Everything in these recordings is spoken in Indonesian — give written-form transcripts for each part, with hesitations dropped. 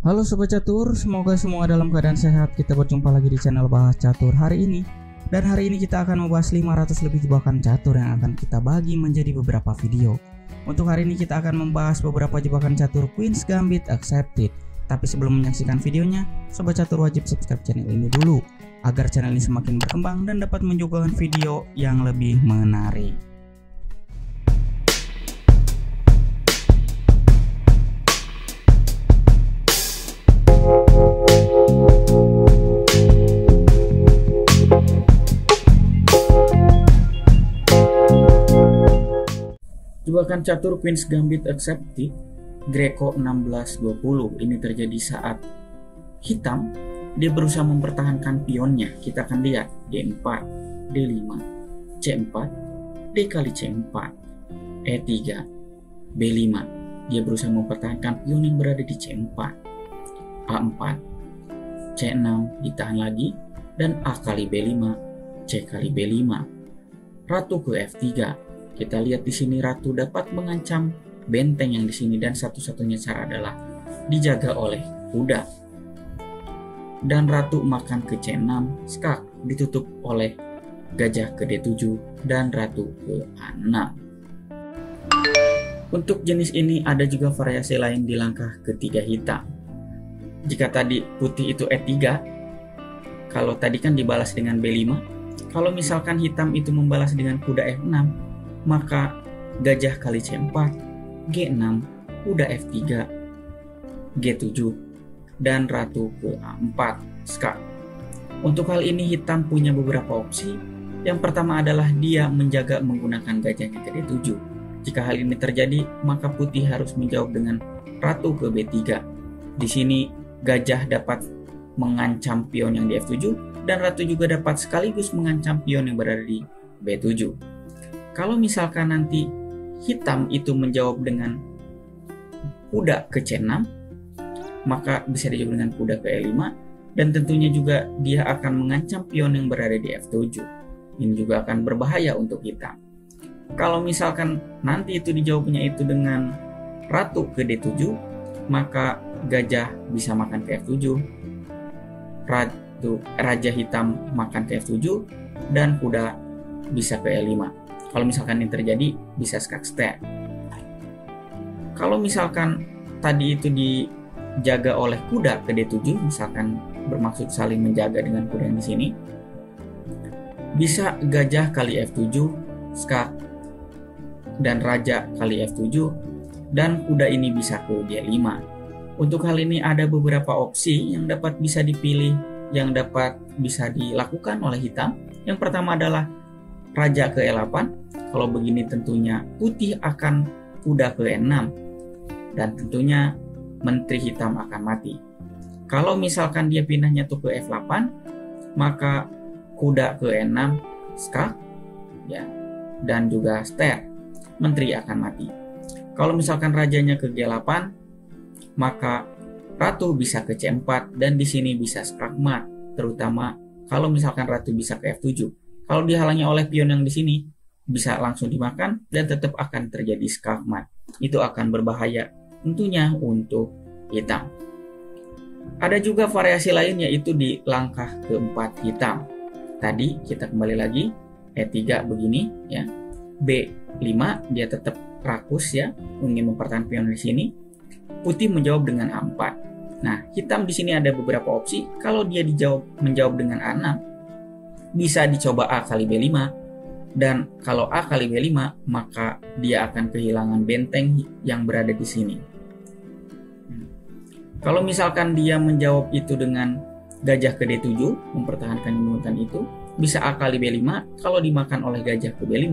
Halo Sobat Catur, semoga semua dalam keadaan sehat. Kita berjumpa lagi di channel Bahas Catur hari ini. Dan hari ini kita akan membahas 500 lebih jebakan catur yang akan kita bagi menjadi beberapa video. Untuk hari ini kita akan membahas beberapa jebakan catur Queen's Gambit Accepted. Tapi sebelum menyaksikan videonya, Sobat Catur wajib subscribe channel ini dulu agar channel ini semakin berkembang dan dapat menjualkan video yang lebih menarik. Jebakan catur Queen's Gambit Accepted Greco 16-20 ini terjadi saat hitam dia berusaha mempertahankan pionnya. Kita akan lihat D4, D5, C4, D kali C4, E3, B5. Dia berusaha mempertahankan pion yang berada di C4, A4, C6 ditahan lagi, dan A kali B5, C kali B5. Ratu ke F3. Kita lihat di sini ratu dapat mengancam benteng yang di sini dan satu-satunya cara adalah dijaga oleh kuda. Dan ratu makan ke C6, skak ditutup oleh gajah ke D7 dan ratu ke A6. Untuk jenis ini ada juga variasi lain di langkah ketiga hitam. Jika tadi putih itu E3, kalau tadi kan dibalas dengan B5, kalau misalkan hitam itu membalas dengan kuda F6, maka gajah kali C4, G6, kuda F3, G7, dan ratu ke A4, skak. Untuk hal ini hitam punya beberapa opsi. Yang pertama adalah dia menjaga menggunakan gajahnya ke D7. Jika hal ini terjadi, maka putih harus menjawab dengan ratu ke B3. Di sini gajah dapat mengancam pion yang di F7 dan ratu juga dapat sekaligus mengancam pion yang berada di B7. Kalau misalkan nanti hitam itu menjawab dengan kuda ke C6, maka bisa dijawab dengan kuda ke E5, dan tentunya juga dia akan mengancam pion yang berada di F7. Ini juga akan berbahaya untuk hitam. Kalau misalkan nanti itu dijawabnya itu dengan ratu ke D7, maka gajah bisa makan ke F7, raja hitam makan ke F7, dan kuda bisa ke E5. Kalau misalkan ini terjadi, bisa skak stare. Kalau misalkan tadi itu dijaga oleh kuda ke D7, misalkan bermaksud saling menjaga dengan kuda yang di sini, bisa gajah kali F7, skak, dan raja kali F7, dan kuda ini bisa ke D5. Untuk hal ini ada beberapa opsi yang dapat bisa dipilih, yang dapat bisa dilakukan oleh hitam. Yang pertama adalah raja ke E8. Kalau begini tentunya putih akan kuda ke E6 dan tentunya menteri hitam akan mati. Kalau misalkan dia pindahnya tuh ke F8, maka kuda ke E6, skak, ya, dan juga stare, menteri akan mati. Kalau misalkan rajanya ke G8, maka ratu bisa ke C4 dan di sini bisa skakmat, terutama kalau misalkan ratu bisa ke F7. Kalau dihalangi oleh pion yang di sini, bisa langsung dimakan dan tetap akan terjadi skakmat. Itu akan berbahaya tentunya untuk hitam. Ada juga variasi lain yaitu di langkah keempat hitam. Tadi kita kembali lagi E3 begini ya. B5 dia tetap rakus ya, ingin mempertahankan pion di sini. Putih menjawab dengan A4. Nah, hitam di sini ada beberapa opsi. Kalau dia menjawab dengan A6, bisa dicoba A kali B5, dan kalau A kali B5 maka dia akan kehilangan benteng yang berada di sini. Kalau misalkan dia menjawab itu dengan gajah ke D7, mempertahankan menggunakan itu, bisa A kali B5. Kalau dimakan oleh gajah ke B5,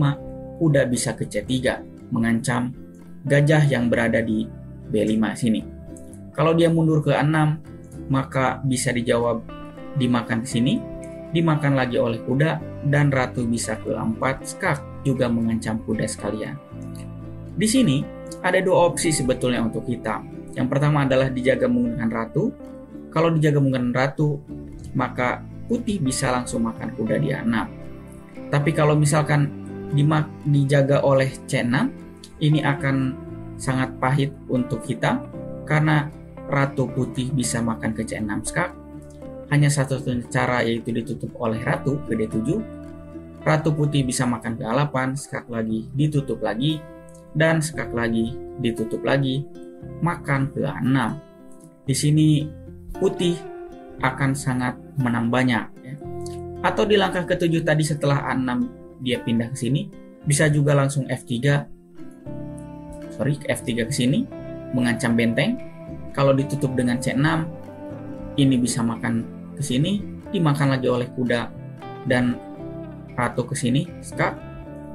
kuda bisa ke C3, mengancam gajah yang berada di B5 sini. Kalau dia mundur ke A6, maka bisa dijawab dimakan ke sini, dimakan lagi oleh kuda, dan ratu bisa ke A4, skak juga mengancam kuda sekalian. Di sini ada dua opsi sebetulnya untuk hitam. Yang pertama adalah dijaga menggunakan ratu. Kalau dijaga menggunakan ratu, maka putih bisa langsung makan kuda di A6. Tapi kalau misalkan dijaga oleh C6, ini akan sangat pahit untuk hitam karena ratu putih bisa makan ke C6 skak. Hanya satu cara, yaitu ditutup oleh ratu ke D7. Ratu putih bisa makan ke A8, skak lagi, ditutup lagi, dan skak lagi, ditutup lagi, makan ke A6. Di sini putih akan sangat menang banyak, ya. Atau di langkah ke-7 tadi setelah A6 dia pindah ke sini, bisa juga langsung F3 ke sini, mengancam benteng. Kalau ditutup dengan C6, ini bisa makan ke sini, dimakan lagi oleh kuda dan ratu ke sini, skak.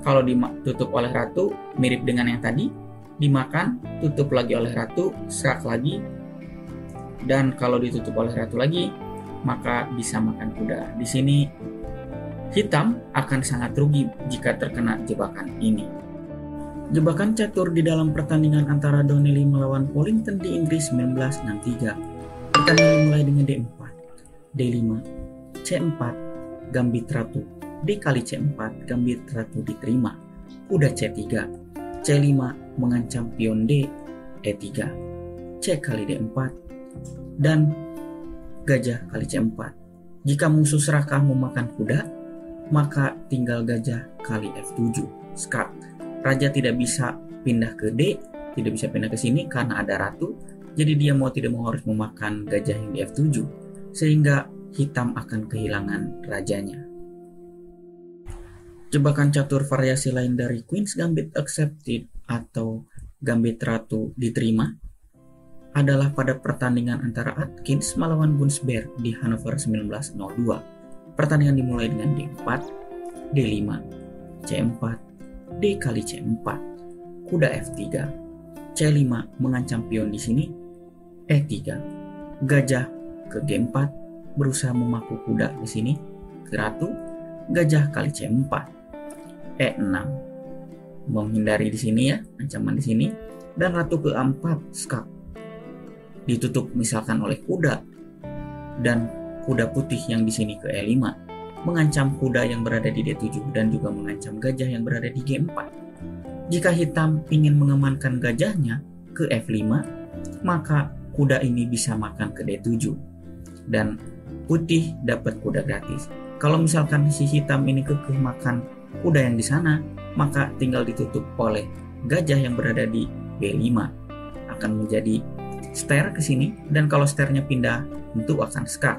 Kalau ditutup oleh ratu, mirip dengan yang tadi, dimakan, tutup lagi oleh ratu, skak lagi. Dan kalau ditutup oleh ratu lagi, maka bisa makan kuda. Di sini hitam akan sangat rugi jika terkena jebakan ini. Jebakan catur di dalam pertandingan antara Donnelly melawan Pollington di Inggris 1963. Pertandingan dimulai dengan D4, D5, C4, gambit ratu, D kali C4, gambit ratu diterima, kuda C3, C5 mengancam pion D, E3, C kali D4, dan gajah kali C4. Jika musuh serakah memakan kuda, maka tinggal gajah kali F7, skak. Raja tidak bisa pindah ke D, tidak bisa pindah ke sini karena ada ratu. Jadi dia mau tidak mau harus memakan gajah yang di F7, sehingga hitam akan kehilangan rajanya. Jebakan catur variasi lain dari Queen's Gambit Accepted atau Gambit Ratu diterima adalah pada pertandingan antara Atkins melawan Gunsberg di Hanover 1902. Pertandingan dimulai dengan D4, D5, C4, D kali C4, kuda F3, C5 mengancam pion di sini, E3, gajah ke G4 berusaha memaku kuda di sini ke ratu, gajah kali C4, E6 menghindari di sini ya, ancaman di sini, dan ratu ke A4 skak. Ditutup misalkan oleh kuda dan kuda putih yang di sini ke E5 mengancam kuda yang berada di D7 dan juga mengancam gajah yang berada di G4. Jika hitam ingin mengamankan gajahnya ke F5, maka kuda ini bisa makan ke D7 dan putih dapat kuda gratis. Kalau misalkan si hitam ini kekeh makan kuda yang di sana, maka tinggal ditutup oleh gajah yang berada di B5. Akan menjadi ster ke sini, dan kalau sternya pindah tentu akan skak.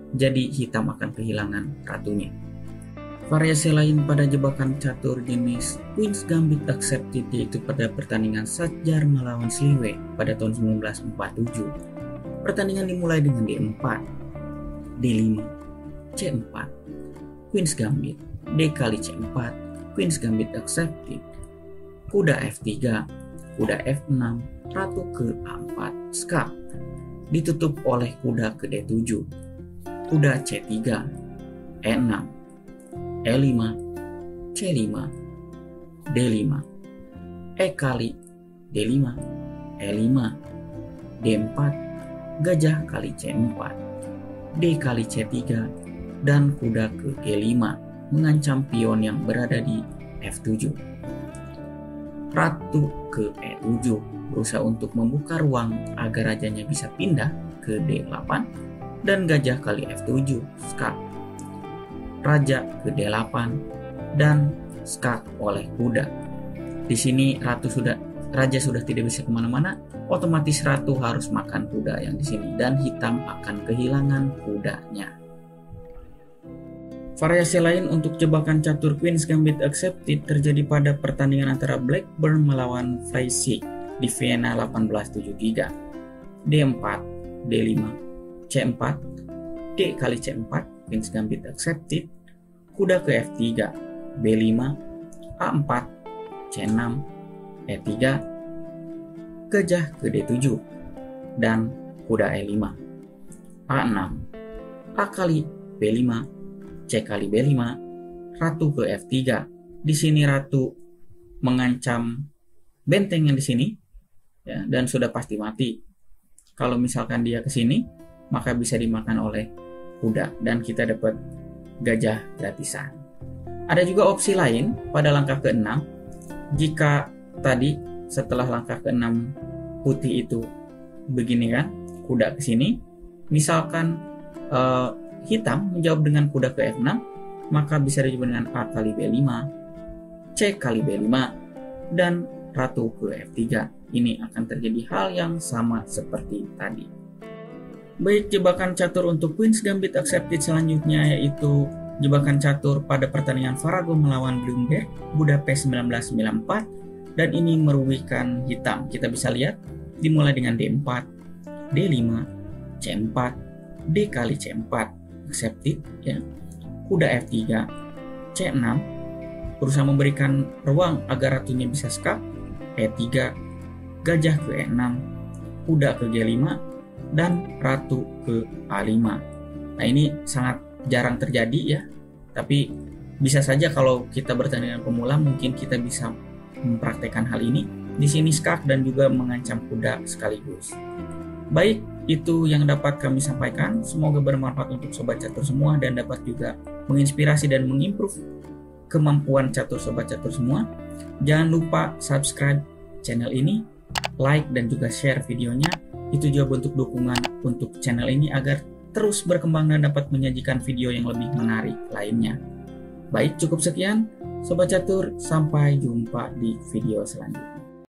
Jadi hitam akan kehilangan ratunya. Variasi lain pada jebakan catur jenis Queen's Gambit Accepted yaitu pada pertandingan Satjar melawan Sliwe pada tahun 1947. Pertandingan dimulai dengan D4, D5, C4, Queen's Gambit, D kali C4, Queen's Gambit Accepted, kuda F3, kuda F6, ratu ke A4, skak. Ditutup oleh kuda ke D7, kuda C3, E6, E5, C5, D5, E kali D5, E5, D4, gajah kali C4, D kali C3, dan kuda ke G5 mengancam pion yang berada di F7. Ratu ke E7 berusaha untuk membuka ruang agar rajanya bisa pindah ke D8, dan gajah kali F7 skak. Raja ke D8 dan skak oleh kuda. Di sini raja sudah tidak bisa kemana-mana, otomatis ratu harus makan kuda yang di sini dan hitam akan kehilangan kudanya. Variasi lain untuk jebakan catur Queen's Gambit Accepted terjadi pada pertandingan antara Blackburn melawan Freisig di Vienna 1873. D4, D5, C4, D kali C4, Queen's Gambit Accepted, kuda ke F3, B5, A4, C6, E3, gajah ke D7, dan kuda E5, A6, A kali B5, C kali B5, ratu ke F3. Di sini ratu mengancam benteng yang di sini, ya, dan sudah pasti mati. Kalau misalkan dia ke sini, maka bisa dimakan oleh kuda dan kita dapat gajah gratisan. Ada juga opsi lain pada langkah ke-6. Jika tadi setelah langkah ke-6 putih itu begini kan, kuda ke sini. Misalkan hitam menjawab dengan kuda ke F6, maka bisa dijawab dengan A kali B5, C kali B5, dan ratu ke F3. Ini akan terjadi hal yang sama seperti tadi. Baik, jebakan catur untuk Queen's Gambit Accepted selanjutnya yaitu jebakan catur pada pertandingan Farago melawan Bloomberg Budapest 1994, dan ini merugikan hitam. Kita bisa lihat dimulai dengan D4, D5, C4, D kali C4 accepted ya. Kuda F3, C6 berusaha memberikan ruang agar ratunya bisa skak, E3, gajah ke E6, kuda ke G5, dan ratu ke A5. Nah, ini sangat jarang terjadi ya, tapi bisa saja kalau kita bertanding dengan pemula mungkin kita bisa mempraktekkan hal ini. Di sini skak dan juga mengancam kuda sekaligus. Baik, itu yang dapat kami sampaikan. Semoga bermanfaat untuk sobat catur semua dan dapat juga menginspirasi dan mengimprove kemampuan catur sobat catur semua. Jangan lupa subscribe channel ini, like dan juga share videonya. Itu juga bentuk dukungan untuk channel ini agar terus berkembang dan dapat menyajikan video yang lebih menarik lainnya. Baik, cukup sekian sobat catur, sampai jumpa di video selanjutnya.